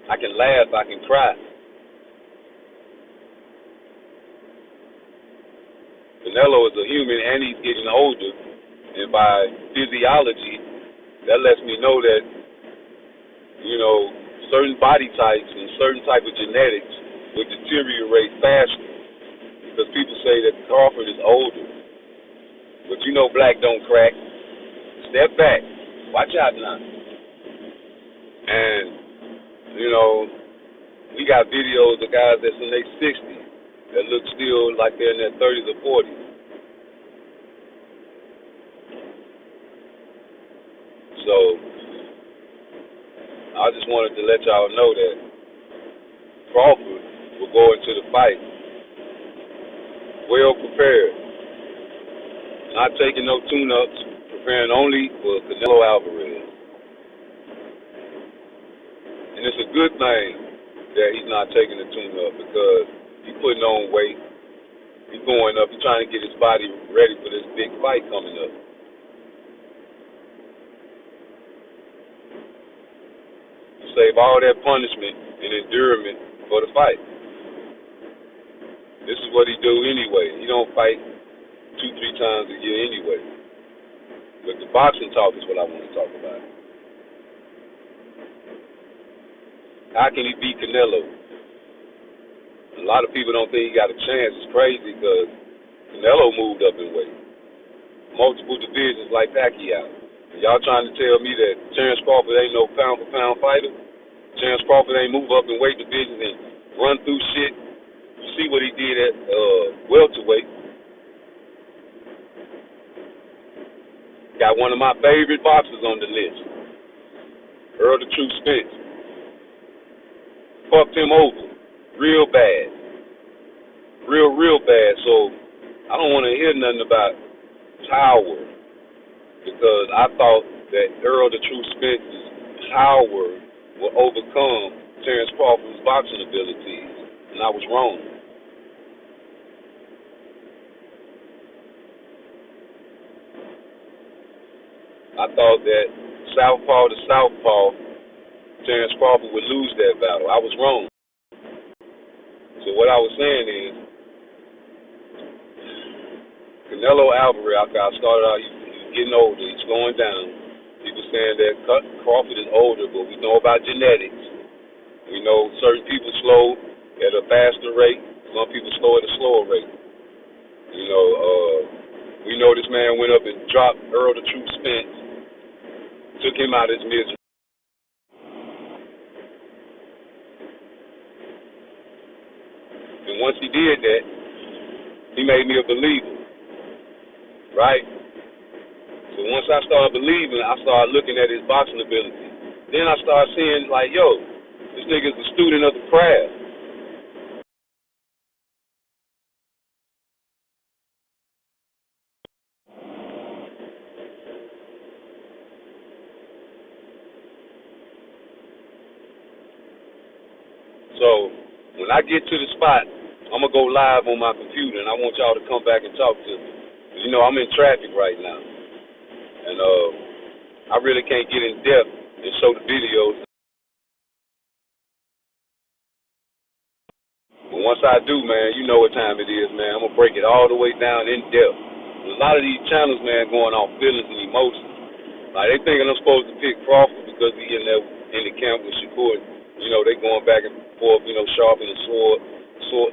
I can laugh, I can cry. Canelo is a human and he's getting older, and by physiology, that lets me know that, you know, certain body types and certain type of genetics would deteriorate faster because people say that Crawford is older. But you know black don't crack. Step back. Watch out now. And, you know, we got videos of guys that's in their 60s that look still like they're in their 30s or 40s. So I just wanted to let y'all know that Crawford will go into the fight well prepared, not taking no tune-ups, preparing only for Canelo Alvarez. And it's a good thing that he's not taking a tune-up because he's putting on weight. He's going up. He's trying to get his body ready for this big fight coming up. To save all that punishment and endurance for the fight. This is what he do anyway. He don't fight 2-3 times a year anyway. But the boxing talk is what I want to talk about. How can he beat Canelo? A lot of people don't think he got a chance. It's crazy because Canelo moved up in weight. Multiple divisions like Pacquiao. And y'all trying to tell me that Terrence Crawford ain't no pound-for-pound fighter? Terrence Crawford ain't move up in weight divisions and run through shit? You see what he did at welterweight. Got one of my favorite boxers on the list, Earl the True Spence. Fucked him over real bad. Real bad. So I don't want to hear nothing about power because I thought that Earl the True Spence's power will overcome Terrence Crawford's boxing abilities, and I was wrong. I thought that southpaw to southpaw, Terrence Crawford would lose that battle. I was wrong. So what I was saying is, Canelo Alvarez, after I started out, he's getting older, he's going down. People saying that Crawford is older, but we know about genetics. We know certain people slow at a faster rate, some people slow at a slower rate. You know, we know this man went up and dropped Earl the True Spence, took him out of his misery. And once he did that, he made me a believer, right? So once I started believing, I started looking at his boxing ability. Then I started seeing, like, yo, this nigga's a student of the craft. So when I get to the spot, I'm going to go live on my computer, and I want y'all to come back and talk to me. You know, I'm in traffic right now, and I really can't get in depth and show the videos. But once I do, man, you know what time it is, man. I'm going to break it all the way down in depth. A lot of these channels, man, going off feelings and emotions. Like, they thinking I'm supposed to pick Crawford because he in there in the camp with Shakur. You know, they going back and forth, you know, sharpening sword,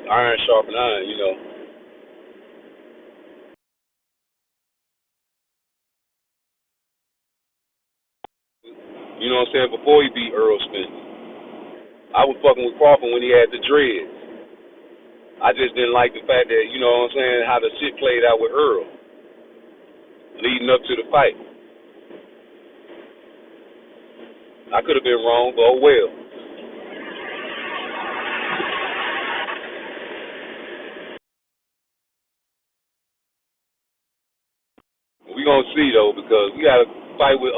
iron sharpen iron, you know. You know what I'm saying? Before he beat Earl Spence, I was fucking with Crawford when he had the dreads. I just didn't like the fact that, you know what I'm saying, how the shit played out with Earl leading up to the fight. I could have been wrong, but oh well. We gonna see though, because we got a fight with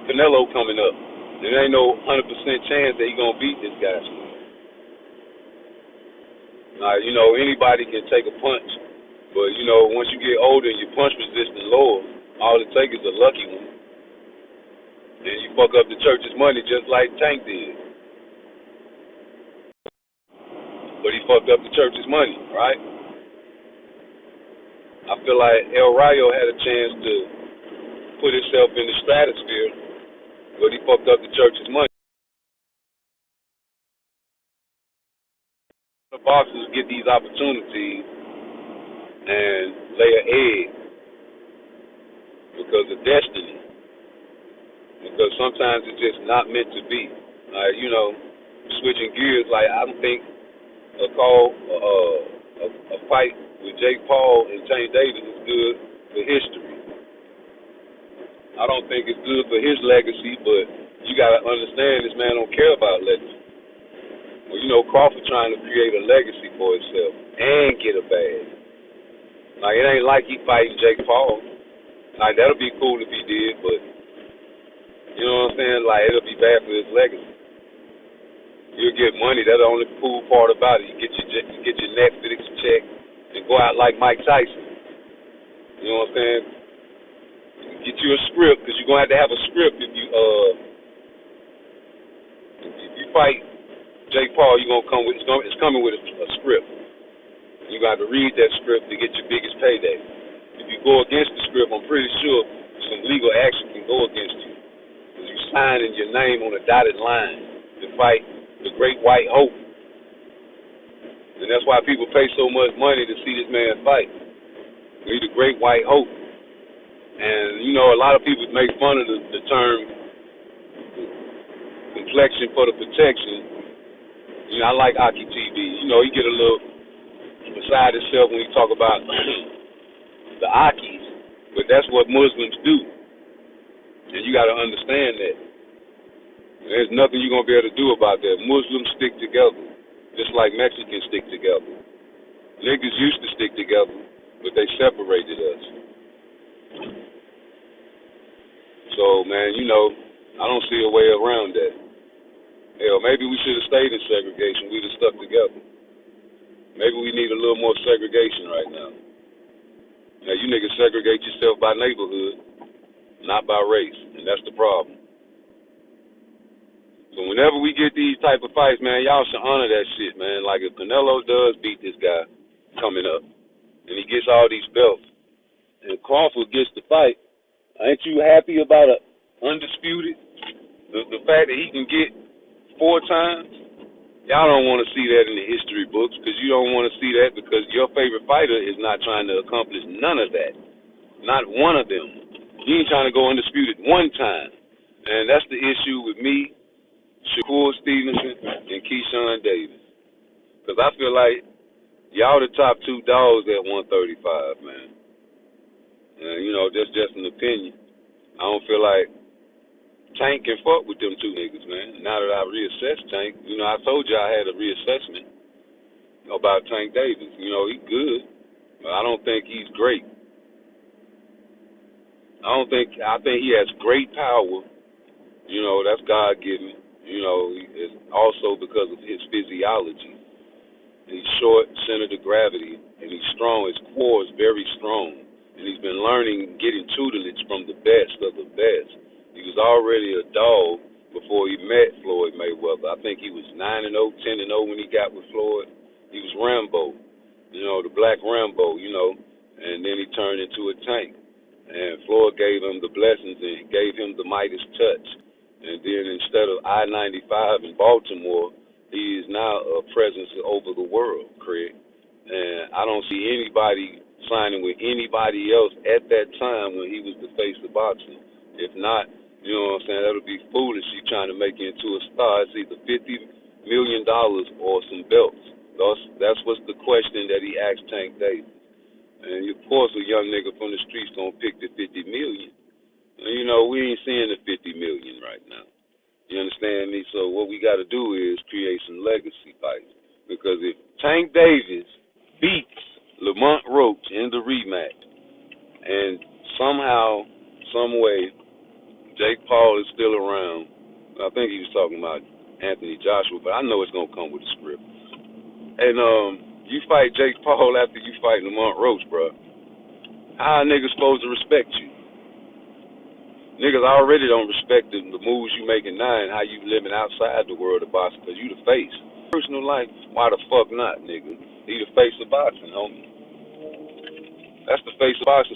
Canelo coming up. There ain't no 100% chance that he gonna beat this guy. You know, anybody can take a punch, but you know, once you get older and your punch resistance lowers, all it takes is a lucky one. And you fuck up the church's money just like Tank did. but he fucked up the church's money, right? I feel like El Rayo had a chance to put himself in the stratosphere, but he fucked up the church's money. The boxers get these opportunities and lay an egg because of destiny. Because sometimes it's just not meant to be. Switching gears, like I don't think a fight with Jake Paul and Tank Davis is good for history. I don't think it's good for his legacy, but you gotta understand this man don't care about legacy. Well, Crawford trying to create a legacy for himself and get a bag. Like it ain't like he fighting Jake Paul. Like that'll be cool if he did, but you know what I'm saying? Like it'll be bad for his legacy. You'll get money. That's the only cool part about it. You get your Netflix check and go out like Mike Tyson. You know what I'm saying? Get you a script because you're gonna have to have a script if you fight Jake Paul. You're gonna come with it's coming with a script. You got to read that script to get your biggest payday. If you go against the script, I'm pretty sure some legal action can go against you because you signing your name on a dotted line to fight the Great White Hope. And that's why people pay so much money to see this man fight. He's the Great White Hope. And, a lot of people make fun of the term complexion for the protection. I like Aki TV. He get a little beside himself when he talk about the Akis, but that's what Muslims do. And you got to understand that. There's nothing you're going to be able to do about that. Muslims stick together, just like Mexicans stick together. Niggas used to stick together, but they separated us. So, man, I don't see a way around that. Hell, maybe we should have stayed in segregation. We'd have stuck together. Maybe we need a little more segregation right now. Now, you niggas segregate yourself by neighborhood, not by race, and that's the problem. So whenever we get these type of fights, man, y'all should honor that shit, man. Like if Canelo does beat this guy coming up, and he gets all these belts, and Crawford gets the fight, ain't you happy about a undisputed? The fact that he can get 4 times, y'all don't want to see that in the history books because you don't want to see that because your favorite fighter is not trying to accomplish none of that. Not one of them. He ain't trying to go undisputed 1 time. And that's the issue with me, Shakur Stevenson, and Keyshawn Davis. Because I feel like y'all the top 2 dogs at 135, man. And, just an opinion. I don't feel like Tank can fuck with them 2 niggas, man. Now that I reassessed Tank, I told you I had a reassessment about Tank Davis. He good, but I don't think he's great. I think he has great power. That's God-given. It's also because of his physiology. He's short, centered of gravity, and he's strong. His core is very strong. And he's been learning, getting tutelage from the best of the best. He was already a dog before he met Floyd Mayweather. I think he was 9-0, 10-0 when he got with Floyd. He was Rambo, the Black Rambo, and then he turned into a tank. And Floyd gave him the blessings and gave him the Midas touch. And then instead of I-95 in Baltimore, he is now a presence over the world, Craig. And I don't see anybody signing with anybody else at that time when he was the face of boxing. If not, you know what I'm saying, that'll be foolish. You trying to make it into a star. It's either $50 million or some belts. That's what's the question that he asked Tank Davis. And of course, a young nigga from the streets gonna pick the $50 million. And, we ain't seeing the $50 million right now. You understand me? So what we got to do is create some legacy fights. Because if Tank Davis beats Lamont Roach in the rematch, and somehow, some way, Jake Paul is still around, I think he was talking about Anthony Joshua, but I know it's gonna come with a script. And you fight Jake Paul after you fight Lamont Roach, bro. How a nigga supposed to respect you? Niggas already don't respect the moves you making now and how you living outside the world of boxing because you the face. Personal life, why the fuck not, nigga? He the face of boxing, homie. That's the face of boxing.